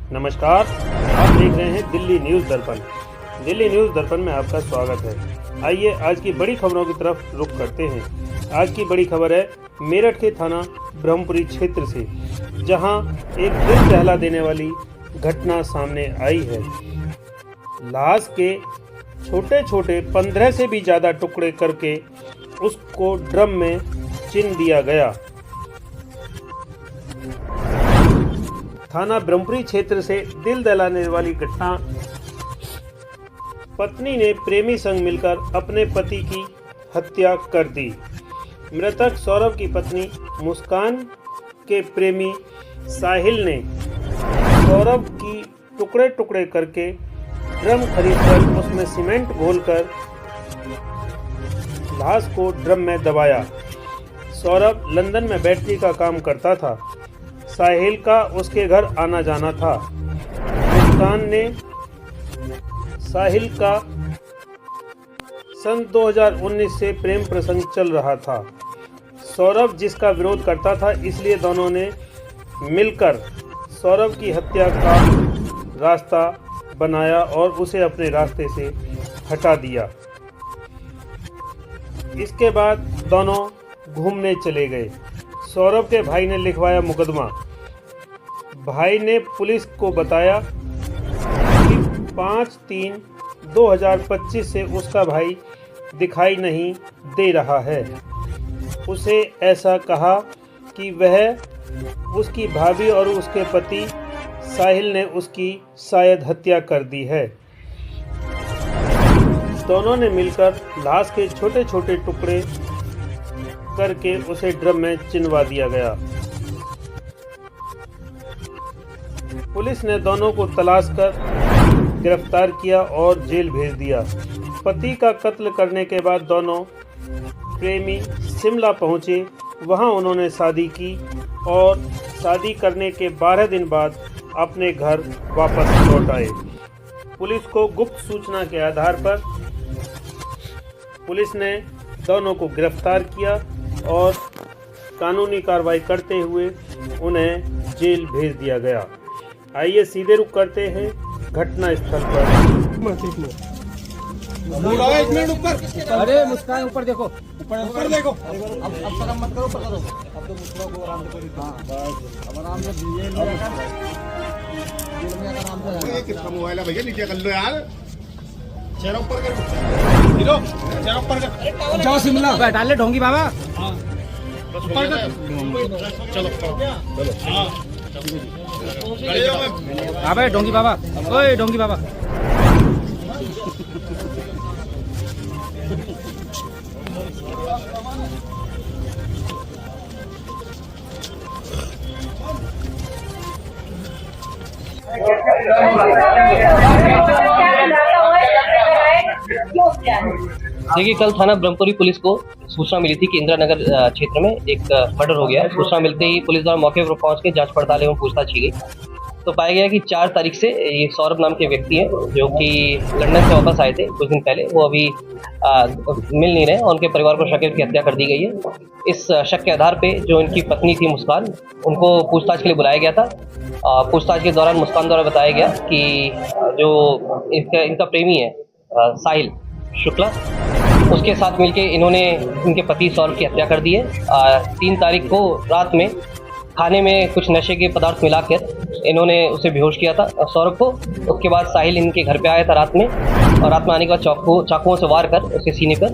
नमस्कार, आप देख रहे हैं दिल्ली न्यूज़ दर्पण। दिल्ली न्यूज़ दर्पण में आपका स्वागत है। आइए आज की बड़ी खबरों की तरफ रुख करते हैं। आज की बड़ी खबर है मेरठ के थाना ब्रह्मपुरी क्षेत्र से, जहां एक दिल दहला देने वाली घटना सामने आई है। लाश के छोटे छोटे 15 से भी ज़्यादा टुकड़े करके उसको ड्रम में चिन दिया गया। थाना ब्रह्मपुरी क्षेत्र से दिल दहलाने वाली घटना। पत्नी ने प्रेमी संग मिलकर अपने पति की हत्या कर दी। मृतक सौरभ की पत्नी मुस्कान के प्रेमी साहिल ने सौरभ की टुकड़े टुकड़े करके ड्रम खरीदकर उसमें सीमेंट घोलकर लाश को ड्रम में दबाया। सौरभ लंदन में बैटरी का काम करता था। साहिल का उसके घर आना जाना था। मुस्कान ने साहिल का सन 2019 से प्रेम प्रसंग चल रहा था। सौरभ जिसका विरोध करता था, इसलिए दोनों ने मिलकर सौरभ की हत्या का रास्ता बनाया और उसे अपने रास्ते से हटा दिया। इसके बाद दोनों घूमने चले गए। सौरभ के भाई ने लिखवाया मुकदमा। भाई ने पुलिस को बताया कि 5/3/2025 से उसका भाई दिखाई नहीं दे रहा है। उसे ऐसा कहा कि वह उसकी भाभी और उसके पति साहिल ने उसकी शायद हत्या कर दी है। दोनों ने मिलकर लाश के छोटे छोटे टुकड़े करके उसे ड्रम में चिनवा दिया गया। पुलिस ने दोनों को तलाश कर गिरफ्तार किया और जेल भेज दिया। पति का कत्ल करने के बाद दोनों प्रेमी शिमला पहुंचे। वहां उन्होंने शादी की और शादी करने के 12 दिन बाद अपने घर वापस लौट आए। पुलिस को गुप्त सूचना के आधार पर पुलिस ने दोनों को गिरफ्तार किया और कानूनी कार्रवाई करते हुए उन्हें जेल भेज दिया गया। आइए सीधे रुख करते हैं घटना स्थल पर। एक मिनट ऊपर। अरे मुस्कान ऊपर देखो, ऊपर देखो। अब शर्म मत करो, ऊपर करो। अब तो मुस्कान को आराम से करो। अब आराम से ये आराम से। ये किसका मोबाइल है भैया? नीचे कर लो यार। चेहरा ऊपर करो। हीरो चेहरा ऊपर कर। जाओ शिमला बैठा ले ढोंगी बाबा। हां ऊपर कर। चलो चलो। हां अबे ढोंगी बाबा, ओए ढोंगी बाबा। देखिए, कल थाना ब्रह्मपुरी पुलिस को सूचना मिली थी कि इंदिरा नगर क्षेत्र में एक मर्डर हो गया है। सूचना मिलते ही पुलिस द्वारा मौके पर पहुंच के जांच पड़ताल एवं पूछताछ की गई, तो पाया गया कि 4 तारीख से ये सौरभ नाम के व्यक्ति हैं जो कि लंदन से वापस आए थे कुछ दिन पहले। वो अभी मिल नहीं रहे। उनके परिवार को शक है कि हत्या कर दी गई है। इस शक के आधार पे जो इनकी पत्नी थी मुस्कान, उनको पूछताछ के लिए बुलाया गया था। पूछताछ के दौरान मुस्कान द्वारा बताया गया कि जो इनका प्रेमी है साहिल शुक्ला, उसके साथ मिलके इन्होंने इनके पति सौरभ की हत्या कर दी है। 3 तारीख को रात में खाने में कुछ नशे के पदार्थ मिलाकर इन्होंने उसे बेहोश किया था सौरभ को। उसके बाद साहिल इनके घर पे आया था रात में, और रात में आने के बाद चाकुओं से वार कर उसके सीने पर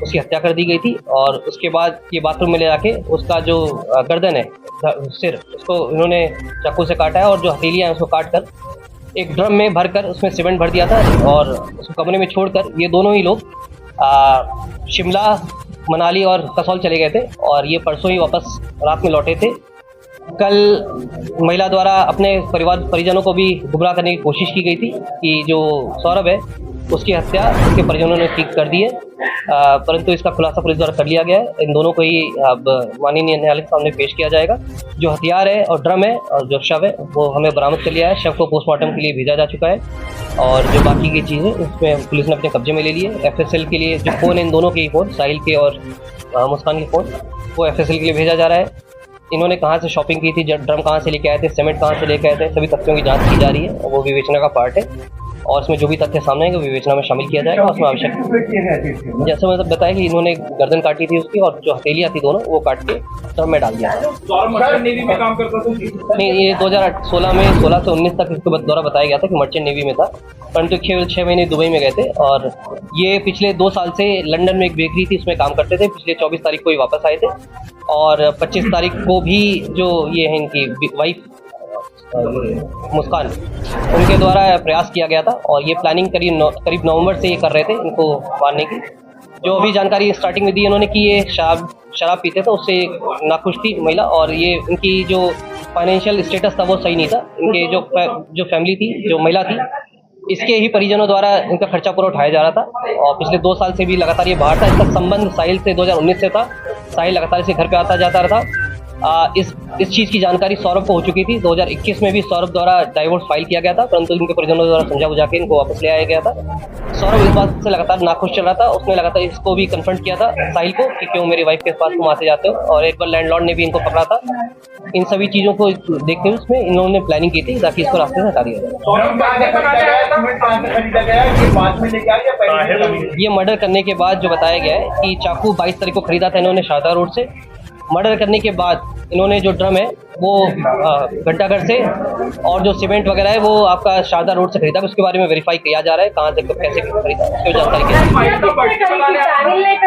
उसकी हत्या कर दी गई थी। और उसके बाद ये बाथरूम में ले जाके उसका जो गर्दन है, सिर, उसको इन्होंने चाकू से काटा है और जो हथेलियाँ हैं उसको काट कर एक ड्रम में भरकर उसमें सीमेंट भर दिया था और उसको कमरे में छोड़कर ये दोनों ही लोग शिमला, मनाली और कसौल चले गए थे और ये परसों ही वापस रात में लौटे थे। कल महिला द्वारा अपने परिवार परिजनों को भी गुमराह करने की कोशिश की गई थी कि जो सौरभ है उसकी हत्या उसके परिजनों ने ठीक कर दी है, परंतु इसका खुलासा पुलिस द्वारा कर लिया गया है। इन दोनों को ही अब माननीय न्यायालय के सामने पेश किया जाएगा। जो हथियार है और ड्रम है और जो शव है वो हमें बरामद कर लिया है। शव को पोस्टमार्टम के लिए भेजा जा चुका है और जो बाकी की चीज़ें उसमें पुलिस ने अपने कब्जे में ले ली है। एफएसएल के लिए जो फ़ोन है, इन दोनों के ही फ़ोन, साहिल के और मुस्कान के फ़ोन, वो एफएसएल के लिए भेजा जा रहा है। इन्होंने कहाँ से शॉपिंग की थी, ड्रम कहाँ से लेके आए थे, सीमेंट कहाँ से लेके आए थे, सभी तथ्यों की जांच की जा रही है और वो विवेचना का पार्ट है और इसमें जो भी तथ्य सामने आएंगे विवेचना में शामिल किया जाएगा। उसमें आवश्यक जैसे मैंने बताया कि इन्होंने गर्दन काटी थी उसकी और जो हथेलियाँ थी दोनों वो काट के ड्रम में डाल दिया। नेवी में काम करता था? नहीं, ये 2016 में 16 से 19 तक इसके द्वारा बताया गया था कि मर्चेंट नेवी में था, परंतु 6 महीने दुबई में गए थे और ये पिछले 2 साल से लंदन में एक बेकरी थी उसमें काम करते थे। पिछले 24 तारीख को ही वापस आए थे और 25 तारीख को भी जो ये है इनकी वाइफ मुस्कान, उनके द्वारा प्रयास किया गया था और ये प्लानिंग करीब नवंबर से ये कर रहे थे इनको मारने की। जो अभी जानकारी स्टार्टिंग में दी इन्होंने कि ये शराब पीते थे, उससे नाखुश थी महिला और ये इनकी जो फाइनेंशियल स्टेटस था वो सही नहीं था। इनके जो फैमिली थी, जो महिला थी, इसके ही परिजनों द्वारा इनका खर्चा पूरा उठाया जा रहा था और पिछले 2 साल से भी लगातार ये बाहर था। इसका संबंध साहिल से 2019 से था। साहिल लगातार इसके घर पे आता जाता रहा। इस चीज़ की जानकारी सौरभ को हो चुकी थी। 2021 में भी सौरभ द्वारा डाइवोर्स फाइल किया गया था, परंतु इनके परिजनों द्वारा समझा बुझा के इनको वापस ले आया गया था। सौरभ इस बात से लगातार नाखुश चल रहा था। उसने लगातार इसको भी कन्फ्रंट किया था साहिल को कि क्यों मेरी वाइफ के पास तुम आते जाते हो, और एक बार लैंडलॉर्ड ने भी इनको पकड़ा था। इन सभी चीज़ों को देखते हुए उसमें इन्होंने प्लानिंग की थी ताकि इसको रास्ते से हटा दिया जाए। ये मर्डर करने के बाद जो बताया गया है कि चाकू 22 तारीख को खरीदा था इन्होंने शारदा रोड से। मर्डर करने के बाद इन्होंने जो ड्रम है वो घंटाघर से और जो सीमेंट वगैरह है वो आपका शारदा रोड से खरीदा। उसके बारे में वेरीफाई किया जा रहा है कहाँ से कैसे खरीदा, उसकी जानकारी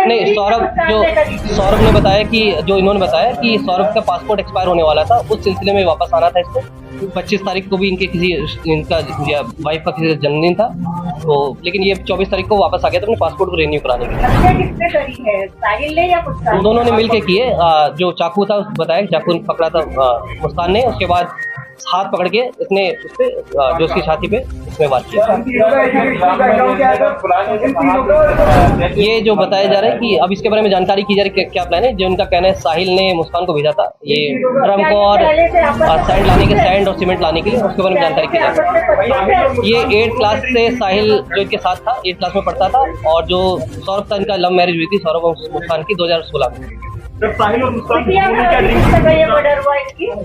नहीं। सौरभ ने बताया कि जो इन्होंने बताया कि सौरभ का पासपोर्ट एक्सपायर होने वाला था, उस सिलसिले में वापस आना था इसको। 25 तारीख को भी इनका वाइफ का किसी जन्मदिन था, तो लेकिन ये 24 तारीख को वापस आ गया था अपने पासपोर्ट को रिन्यू कराने के लिए। दोनों ने मिलकर किए। जो चाकू था बताया, चाकू पकड़ा था मुस्कान ने, उसके बाद हाथ पकड़ के इसने उसपे जो उसकी छाती पे इसमें वार किया। ये जो बताया जा रहा है कि अब इसके बारे में जानकारी की जा रही है क्या प्लान है। जो उनका कहना है साहिल ने मुस्कान को भेजा था ये ड्रम को और सैंड और सीमेंट लाने के लिए, उसके बारे में जानकारी की जा रही है। ये 8th क्लास से साहिल जो इनके साथ था 8th क्लास में पढ़ता था और जो सौरभ था इनका लव मैरिज हुई थी सौरभ और मुस्कान की 2016 में।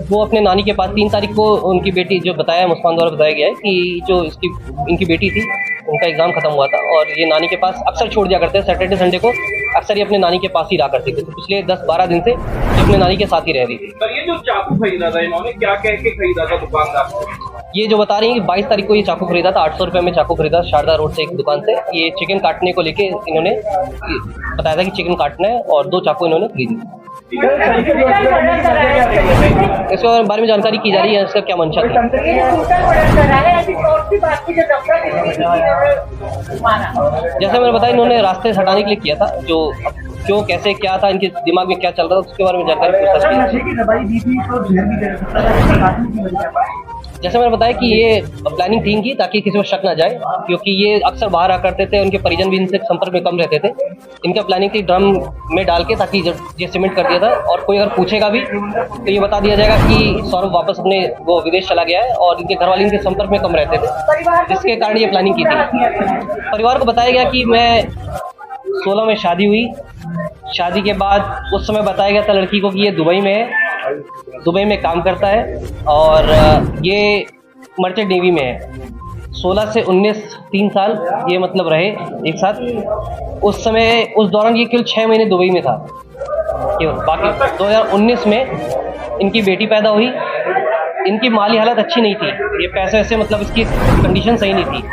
वो अपने नानी के पास 3 तारीख को उनकी बेटी जो बताया मुस्कान द्वारा बताया गया है कि जो इनकी बेटी थी उनका एग्जाम खत्म हुआ था और ये नानी के पास अक्सर छोड़ दिया करते हैं। सैटरडे संडे को अक्सर ये अपने नानी के पास ही रहा करते थे। तो पिछले 10-12 दिन से ये अपने नानी के साथ ही रह रही थी। पर ये जो चाकू खरीदा था इन्होंने क्या कह के खरीदा था दुकानदार को? ये जो बता रही है कि 22 तारीख को ये चाकू खरीदा था, 800 रुपये में चाकू खरीदा शारदा रोड से एक दुकान से। ये चिकन काटने को लेके इन्होंने बताया था कि चिकन काटना है और 2 चाकू इन्होंने खरीदी। इसके बारे में जानकारी की जा रही है, इसका क्या मंशा था। जैसे मैंने बताया इन्होंने रास्ते से हटाने के लिए किया था। जो क्यों कैसे क्या था इनके दिमाग में क्या चल रहा था उसके बारे में जानकारी पूछताछ की। जैसे मैंने बताया कि ये प्लानिंग थी इनकी ताकि किसी को शक ना जाए, क्योंकि ये अक्सर बाहर आ करते थे, उनके परिजन भी इनसे संपर्क में कम रहते थे। इनका प्लानिंग थी ड्रम में डाल के ताकि जब ये सीमेंट कर दिया था और कोई अगर पूछेगा भी तो ये बता दिया जाएगा कि सौरभ वापस अपने वो विदेश चला गया है और इनके घर वाले इनके संपर्क में कम रहते थे, जिसके कारण ये प्लानिंग की थी। परिवार को बताया गया कि मैं 16 में शादी हुई। शादी के बाद उस समय बताया गया था लड़की को कि ये दुबई में है, दुबई में काम करता है और ये मर्चेंट नेवी में है। 16 से 19 3 साल ये मतलब रहे एक साथ। उस समय उस दौरान ये केवल 6 महीने दुबई में था। बाकी 2019 में इनकी बेटी पैदा हुई। इनकी माली हालत अच्छी नहीं थी, ये पैसे वैसे मतलब इसकी कंडीशन सही नहीं थी।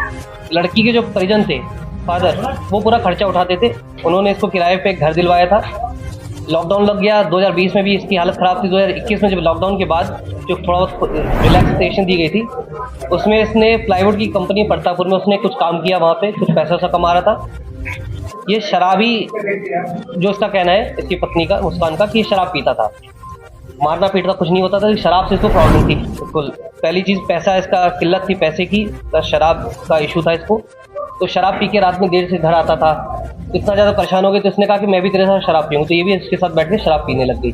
लड़की के जो परिजन थे फादर वो पूरा खर्चा उठाते थे। उन्होंने इसको किराए पे घर दिलवाया था। लॉकडाउन लग गया 2020 में भी इसकी हालत ख़राब थी। 2021 में जब लॉकडाउन के बाद जो थोड़ा बहुत रिलैक्सेशन दी गई थी उसमें इसने प्लाईवुड की कंपनी प्रतापपुर में उसने कुछ काम किया, वहाँ पे कुछ पैसा सा कमा रहा था। ये शराबी जो इसका कहना है इसकी पत्नी का मुस्कान का कि शराब पीता था। मारना पीटना कुछ नहीं होता था, शराब से इसको प्रॉब्लम थी बिल्कुल। पहली चीज़ पैसा, इसका किल्लत थी पैसे की, शराब का इशू था इसको। तो शराब पी के रात में देर से घर आता था। इतना ज़्यादा परेशान हो गए तो इसने कहा कि मैं भी तेरे साथ शराब पीऊँ, तो ये भी इसके साथ बैठ के शराब पीने लग गई।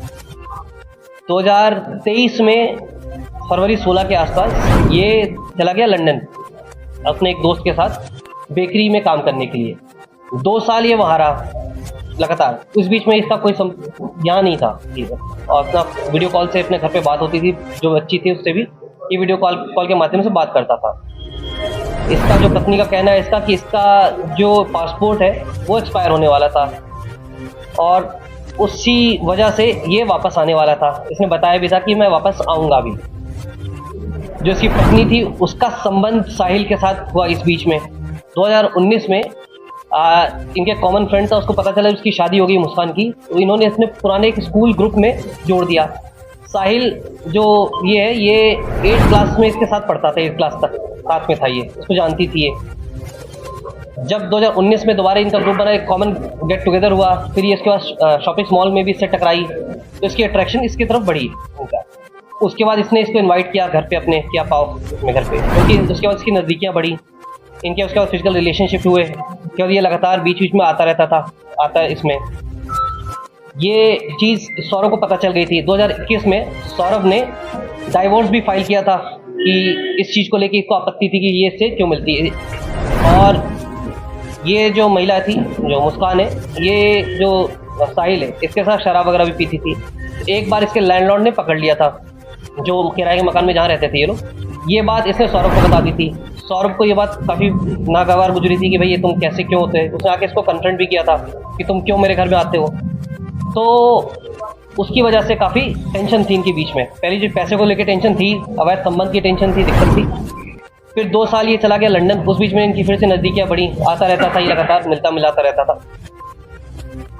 2023 में फरवरी 16 के आसपास ये चला गया लंदन अपने एक दोस्त के साथ बेकरी में काम करने के लिए। 2 साल ये वहाँ रहा। लगातार। इस बीच में इसका कोई यहाँ नहीं था और अपना वीडियो कॉल से अपने घर पे बात होती थी, जो बच्ची थी उससे भी ये वीडियो कॉल के माध्यम से बात करता था। इसका जो पत्नी का कहना है इसका कि इसका जो पासपोर्ट है वो एक्सपायर होने वाला था और उसी वजह से ये वापस आने वाला था। इसने बताया भी था कि मैं वापस आऊँगा भी। जो इसकी पत्नी थी उसका संबंध साहिल के साथ हुआ इस बीच में 2019 में। इनके कॉमन फ्रेंड था, उसको पता चला उसकी शादी हो गई मुस्कान की, तो इन्होंने इसने पुराने एक स्कूल ग्रुप में जोड़ दिया। साहिल जो ये है ये 8th क्लास में इसके साथ पढ़ता था, 8th क्लास तक साथ में था, ये इसको जानती थी। ये जब 2019 में दोबारा इनका ग्रुप बना, एक कॉमन गेट टुगेदर हुआ, फिर ये इसके बाद शॉपिंग मॉल में भी इससे टकराई, तो इसकी अट्रैक्शन इसकी तरफ बढ़ी इनका। उसके बाद इसने इसको इनवाइट किया घर पे अपने, क्या पाओ अपने घर पे, क्योंकि उसके बाद इसकी नज़दीकियाँ बढ़ी इनके। उसके बाद फिजिकल रिलेशनशिप हुए, क्योंकि ये लगातार बीच बीच में आता रहता था, आता इसमें। ये चीज़ सौरभ को पता चल गई थी। 2021 में सौरभ ने डाइवोर्स भी फाइल किया था कि इस चीज़ को लेके इसको आपत्ति थी कि ये इससे क्यों मिलती है। और ये जो महिला थी, जो मुस्कान है, ये जो साहिल है, इसके साथ शराब वगैरह भी पीती थी। एक बार इसके लैंडलॉर्ड ने पकड़ लिया था, जो किराए के मकान में जहाँ रहते थे ये लोग। ये बात इसने सौरभ को बता दी थी। सौरभ को ये बात काफ़ी नागवार गुजरी थी कि भाई ये तुम कैसे क्यों होते हैं। उसने आके इसको कन्फ्रंट भी किया था कि तुम क्यों मेरे घर में आते हो। तो उसकी वजह से काफ़ी टेंशन थी इनके बीच में। पहले जो पैसे को लेकर टेंशन थी, अवैध संबंध की टेंशन थी, दिक्कत थी। फिर 2 साल ये चला गया लंदन, उस बीच में इनकी फिर से नज़दीकियाँ बढ़ी, आता रहता था, ये लगातार मिलता मिलाता रहता था।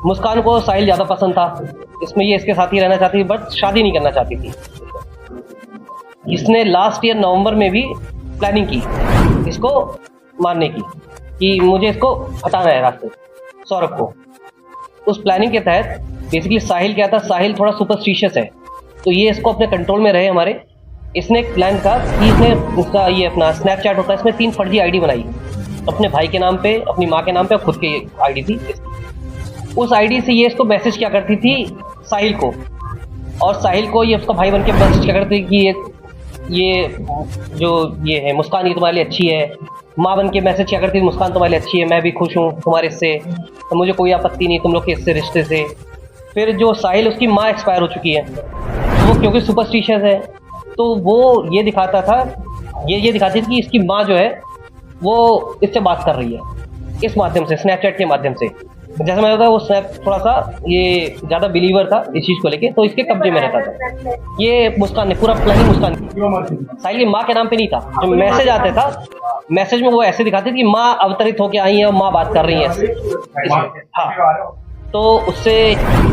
मुस्कान को साहिल ज़्यादा पसंद था, इसमें ये इसके साथ ही रहना चाहती थी, बट शादी नहीं करना चाहती थी। इसने लास्ट ईयर नवंबर में भी प्लानिंग की इसको मारने की, कि मुझे इसको हटाना है रास्ते, सौरभ को। उस प्लानिंग के तहत बेसिकली साहिल क्या था, साहिल थोड़ा सुपरस्टिशियस है, तो ये इसको अपने कंट्रोल में रहे हमारे। इसने एक प्लान था कि इसने उसका ये अपना स्नैपचैट होता है, इसमें 3 फर्जी आईडी बनाई, अपने भाई के नाम पे, अपनी माँ के नाम पे और खुद की आईडी थी। उस आईडी से ये इसको मैसेज क्या करती थी साहिल को, और साहिल को ये उसका भाई बन के मैसेज क्या करती थी कि ये जो ये है मुस्कान, ये तुम्हारे लिए अच्छी है। माँ बन के मैसेज क्या करती थी, मुस्कान तुम्हारे लिए अच्छी है, मैं भी खुश हूँ तुम्हारे इससे, तो मुझे कोई आपत्ति नहीं तुम लोग के इससे रिश्ते से। फिर जो साहिल, उसकी माँ एक्सपायर हो चुकी है, तो वो क्योंकि सुपरस्टिशियस है, तो वो ये दिखाता था, ये दिखाती थी कि इसकी माँ जो है वो इससे बात कर रही है इस माध्यम से, स्नैपचैट के माध्यम से। जैसे मैंने बताया, वो स्नैप थोड़ा सा ये ज़्यादा बिलीवर था इस चीज़ को लेके, तो इसके कब्जे में रहता था। ये मुस्कान ने पूरा प्लानिंग मुस्कान की, साहिल की माँ के नाम पे नहीं था। जो मैसेज आते था, मैसेज में वो ऐसे दिखाते थे कि माँ अवतरित होकर आई है और माँ बात कर रही है। हाँ, तो उससे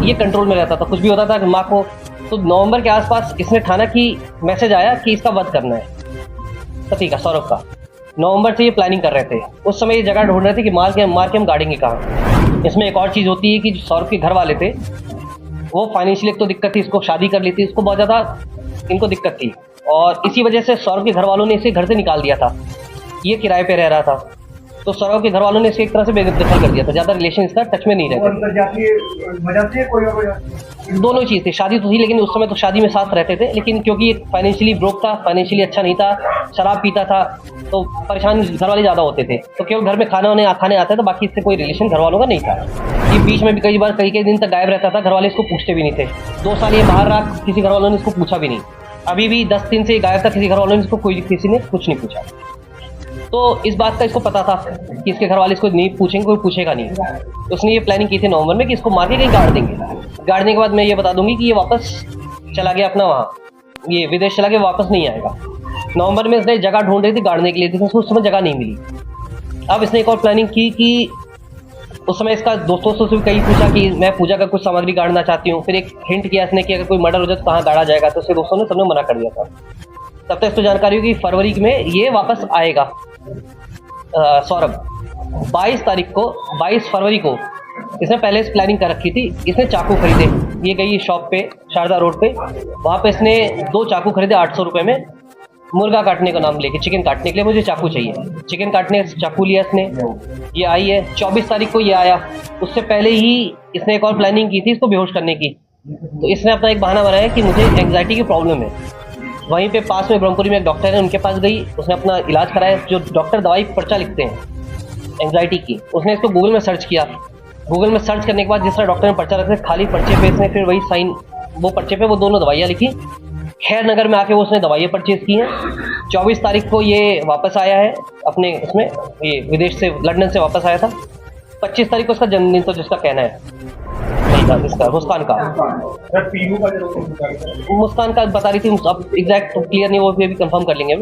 ये कंट्रोल में रहता था, कुछ भी होता था माँ को। तो नवंबर के आसपास इसने ठाना कि मैसेज आया कि इसका वध करना है, पति का, सौरभ का। नवंबर से ये प्लानिंग कर रहे थे। उस समय ये जगह ढूंढ रहे थे कि मार के हम गाड़ेंगे कहाँ। इसमें एक और चीज़ होती है कि जो सौरभ के घर वाले थे, वो फाइनेंशियली एक तो दिक्कत थी, इसको शादी कर ली थी, इसको बहुत ज़्यादा इनको दिक्कत थी, और इसी वजह से सौरभ के घर वालों ने इसे घर से निकाल दिया था। ये किराए पे रह रहा था, तो सौरभ के घर वालों ने इसे एक तरह से बेदखल कर दिया था, ज़्यादा रिलेशन इसका टच में नहीं रहता। दोनों चीज़ थी, शादी तो थी, लेकिन उस समय तो शादी में साथ रहते थे, लेकिन क्योंकि फाइनेंशियली ब्रोक था, फाइनेंशियली अच्छा नहीं था, शराब पीता था, तो परेशान घर वाले ज़्यादा होते थे। तो केवल घर में खाने आता था, बाकी इससे कोई रिलेशन घर वालों का नहीं था। ये बीच में भी कई बार कई दिन तक गायब रहता था, घर वाले इसको पूछते भी नहीं थे। 2 साल ये बाहर रहा, किसी घर वालों ने इसको पूछा भी नहीं। अभी भी 10 दिन से गायब था, किसी घर वालों ने इसको किसी ने कुछ नहीं पूछा। तो इस बात का इसको पता था कि इसके घर वाले इसको नहीं पूछेंगे, कोई पूछेगा नहीं। तो उसने ये प्लानिंग की थी नवंबर में कि इसको मार के कहीं गाड़ देंगे। गाड़ने के बाद मैं ये बता दूंगी कि ये वापस चला गया अपना वहाँ, ये विदेश चला गया, वापस नहीं आएगा। नवंबर में इसने जगह ढूंढ रही थी गाड़ने के लिए, लेकिन उस समय जगह नहीं मिली। अब इसने एक और प्लानिंग की कि उस समय इसका दोस्तों से भी कहीं पूछा कि मैं पूजा का कुछ सामग्री गाड़ना चाहती हूँ। फिर एक हिंट किया इसने कि अगर कोई मर्डर हो जाए तो कहाँ गाड़ा जाएगा, तो उसके दोस्तों ने सबने मना कर दिया था। तब तक इसको जानकारी होगी फरवरी में ये वापस आएगा। सौरभ 22 फरवरी को इसने पहले से प्लानिंग कर रखी थी। इसने चाकू खरीदे, ये गई शॉप पे, शारदा रोड पे, वहाँ पे इसने 2 चाकू खरीदे 800 रुपये में, मुर्गा काटने का नाम लेके, चिकन काटने के लिए मुझे चाकू चाहिए। चिकन काटने चाकू लिया इसने, ये आई है 24 तारीख को ये आया। उससे पहले ही इसने एक और प्लानिंग की थी इसको बेहोश करने की। तो इसने अपना एक बहाना बनाया कि मुझे एंग्जाइटी की प्रॉब्लम है। वहीं पे पास में ब्रह्मपुरी में एक डॉक्टर है, उनके पास गई, उसने अपना इलाज कराया। जो डॉक्टर दवाई पर्चा लिखते हैं एंग्जाइटी की, उसने इसको गूगल में सर्च किया, गूगल में सर्च करने के बाद जिस तरह डॉक्टर ने पर्चा रखा, खाली पर्चे पे इसने फिर वही साइन, वो पर्चे पे वो दोनों दवाइयाँ लिखी। खैर नगर में आके वो उसने दवाइयाँ परचेज की हैं। 24 तारीख को ये वापस आया है अपने इसमें, ये विदेश से, लंदन से वापस आया था। 25 तारीख को उसका जन्मदिन था, जिसका कहना है नहीं था, जिसका मुस्कान का बता रही थी, अब एग्जैक्ट तो क्लियर नहीं, वो भी कंफर्म कर लेंगे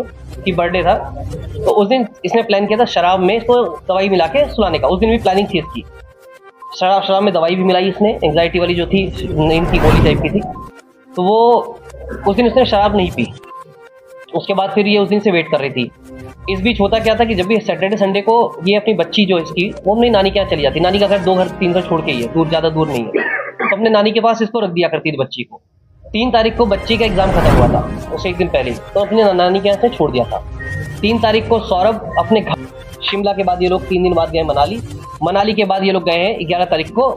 कि बर्थडे था। तो उस दिन इसने प्लान किया था शराब में इसको दवाई मिला के सुलाने का। उस दिन भी प्लानिंग थी इसकी, शराब में दवाई भी मिलाई इसने, एंग्जाइटी वाली जो थी, नींद की गोली टाइप की थी। तो वो उस दिन उसने शराब नहीं पी। उसके बाद फिर ये उस दिन से वेट कर रही थी। इस बीच होता क्या था कि जब भी सैटरडे संडे को ये अपनी बच्ची जो इसकी, वो अपनी नानी के यहाँ चली जाती। नानी का घर 2 घर 3 घर छोड़ के ही है, दूर, ज़्यादा दूर नहीं है। तो अपने नानी के पास इसको रख दिया करती थी बच्ची को। 3 तारीख को बच्ची का एग्जाम खत्म हुआ था, उससे 1 दिन पहले, तो अपने नानी के यहाँ से छोड़ दिया था। 3 तारीख को सौरभ अपने घर, शिमला के बाद ये लोग 3 दिन बाद गए मनाली के बाद ये लोग गए हैं 11 तारीख को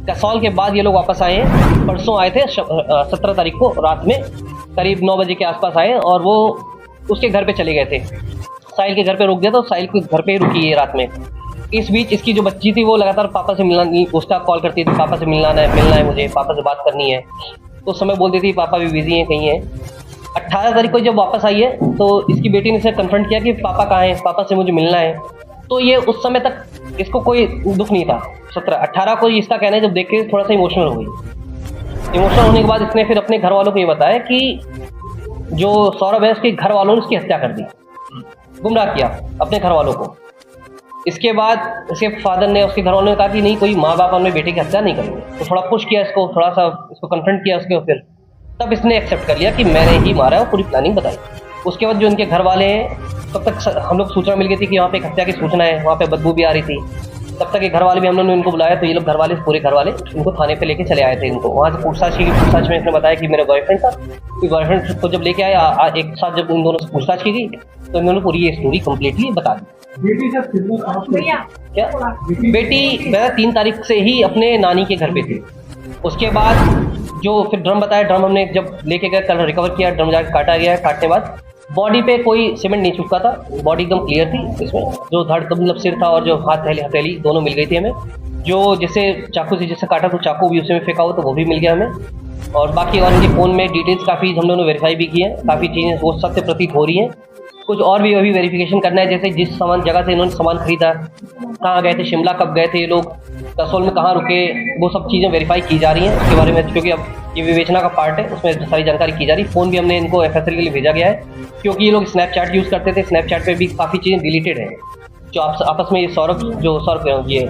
कसौल के बाद ये लोग वापस आए हैं। परसों आए थे 17 तारीख को रात में करीब 9 बजे के आसपास आए, और वो उसके घर पे चले गए थे। साहिल के घर पे रुक गया, तो साहिल के घर पे ही रुकी है रात में। इस बीच इसकी जो बच्ची थी वो लगातार पापा से मिलना, उसका कॉल करती थी, पापा से मिलना है मुझे, पापा से बात करनी है। तो उस समय बोलती थी पापा भी बिजी हैं, कहीं हैं। 18 तारीख को जब वापस आई है तो इसकी बेटी ने इसे कन्फ्रंट किया कि पापा कहाँ हैं, पापा से मुझे मिलना है। तो ये उस समय तक इसको कोई दुख नहीं था। 18 को इसका कहना है, जब देख के थोड़ा सा इमोशनल हो गई। इमोशनल होने के बाद इसने फिर अपने घर वालों को ये बताया कि जो सौरभ है उसके घर वालों ने उसकी हत्या कर दी, गुमराह किया अपने घर वालों को। इसके बाद इसके फादर ने, उसके घर वालों ने कहा कि नहीं, कोई माँ बाप अपने बेटे की हत्या नहीं करेंगे। तो थोड़ा पुश किया इसको, थोड़ा सा इसको कन्फ्रंट किया उसके, फिर तब इसने एक्सेप्ट कर लिया कि मैंने ही मारा है, और पूरी प्लानिंग बताई। उसके बाद जो इनके घर वाले हैं, तब तक हम लोग सूचना मिल गई थी कि वहाँ पे एक हत्या की सूचना है, वहाँ पे बदबू भी आ रही थी। तब तक ये घर वाले भी हम लोगों ने इनको बुलाया, तो ये लोग पूरे घर वाले इनको थाने पे लेके चले आए थे। इनको वहाँ से पूछताछ में इसने बताया कि मेरा बॉयफ्रेंड था। बॉयफ्रेंड को जब लेके आया, एक साथ जब इन दोनों से पूछताछ की गई, तो इन्होंने पूरी ये स्टोरी कम्प्लीटली बता दी। क्या बेटी 3 तारीख से ही अपने नानी के घर पे थी। उसके बाद जो फिर ड्रम बताया, ड्रम हमने जब लेके गए, कल रिकवर किया, ड्रम जाकर काटा गया। काटने बाद बॉडी पे कोई सीमेंट नहीं चिपका था, बॉडी एकदम क्लियर थी। इसमें जो धड़ मतलब सिर था और जो हाथ हथेली दोनों मिल गई थी हमें। जो जिससे चाकू से जिससे काटा, तो चाकू भी उसमें फेंका हो, तो वो भी मिल गया हमें। और बाकी और इनके फ़ोन में डिटेल्स काफ़ी हम लोगों ने वेरीफाई भी की है, काफ़ी चीज़ें वो सत्य प्रतीत हो रही हैं। कुछ और भी अभी वेरिफिकेशन करना है, जैसे जिस जगह से इन्होंने सामान खरीदा, कहाँ गए थे, शिमला कब गए थे ये लोग, कसौल में कहाँ रुके, वो सब चीज़ें वेरीफाई की जा रही हैं उसके बारे में, क्योंकि अब ये विवेचना का पार्ट है, उसमें सारी जानकारी की जा रही है। फ़ोन भी हमने इनको FSL के लिए भेजा गया है, क्योंकि ये लोग स्नैपचैट यूज़ करते थे। स्नैपचैट पे भी काफ़ी चीज़ें डिलीटेड हैं, जो आपस में ये सौरभ ये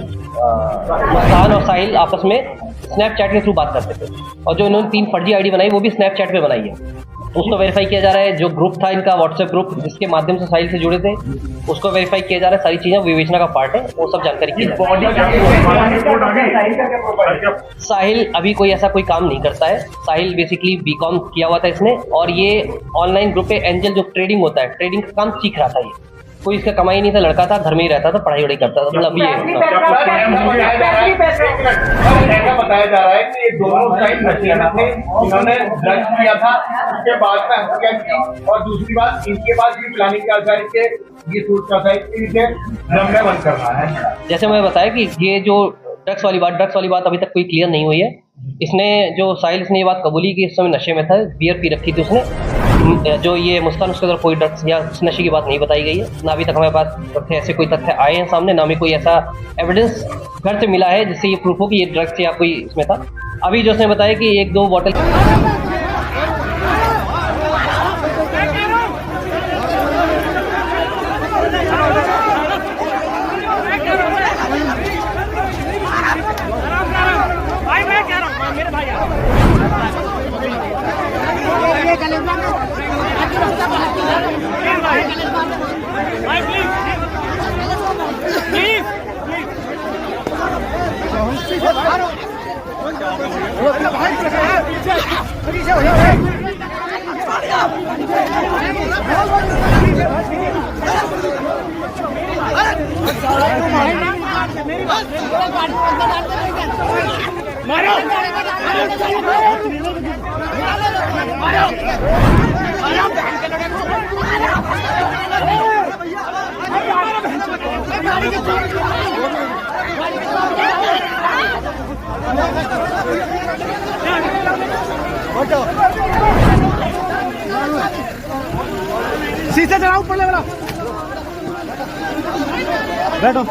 मुस्कान और साहिल आपस में स्नैपचैट के थ्रू बात करते थे। और जो इन्होंने 3 फर्जी ID बनाई, वो भी स्नैपचैट पे बनाई है। उसको वेरीफाई किया जा रहा है। जो ग्रुप था इनका, व्हाट्सएप ग्रुप, जिसके माध्यम से साहिल से जुड़े थे, उसको वेरीफाई किया जा रहा है। सारी चीज़ें विवेचना का पार्ट है, वो सब जानकारी की जा रही है। साहिल अभी कोई ऐसा कोई काम नहीं करता है। साहिल बेसिकली BCom किया हुआ था इसने, और ये ऑनलाइन ग्रुप पे एंजल जो ट्रेडिंग होता है, ट्रेडिंग का काम सीख रहा था। ये कोई इसका कमाई नहीं था, लड़का था, घर में ही रहता था, पढ़ाई वढ़ाई करता था। मतलब ये ऐसा बताया जा रहा है कि ये दोनों साइड नशे में थे, इन्होंने ड्रग्स किया था, उसके बाद में हत्या की, और दूसरी बात इनके पास भी प्लानिंग का था, इनके ये सोचता था कि इसे ड्रम में बंद करना है। जैसे मैं बताया कि ये जो ड्रग्स वाली बात अभी तक कोई क्लियर नहीं हुई है। इसने जो साहिल इसने ये बात कबूली कि इस समय नशे में था, बियर पी रखी थी उसने। जो ये मुस्कान, उसके अंदर कोई ड्रग्स या नशे की बात नहीं बताई गई है, ना अभी तक हमारे पास तथ्य ऐसे कोई तथ्य आए हैं सामने, ना भी कोई ऐसा एविडेंस घर से मिला है जिससे ये प्रूफ हो कि ये ड्रग्स या कोई इसमें था। अभी जो उसने बताया कि 1-2 बॉटल मारो शीशे चढ़ाओ ऊपर ले वाला बैठो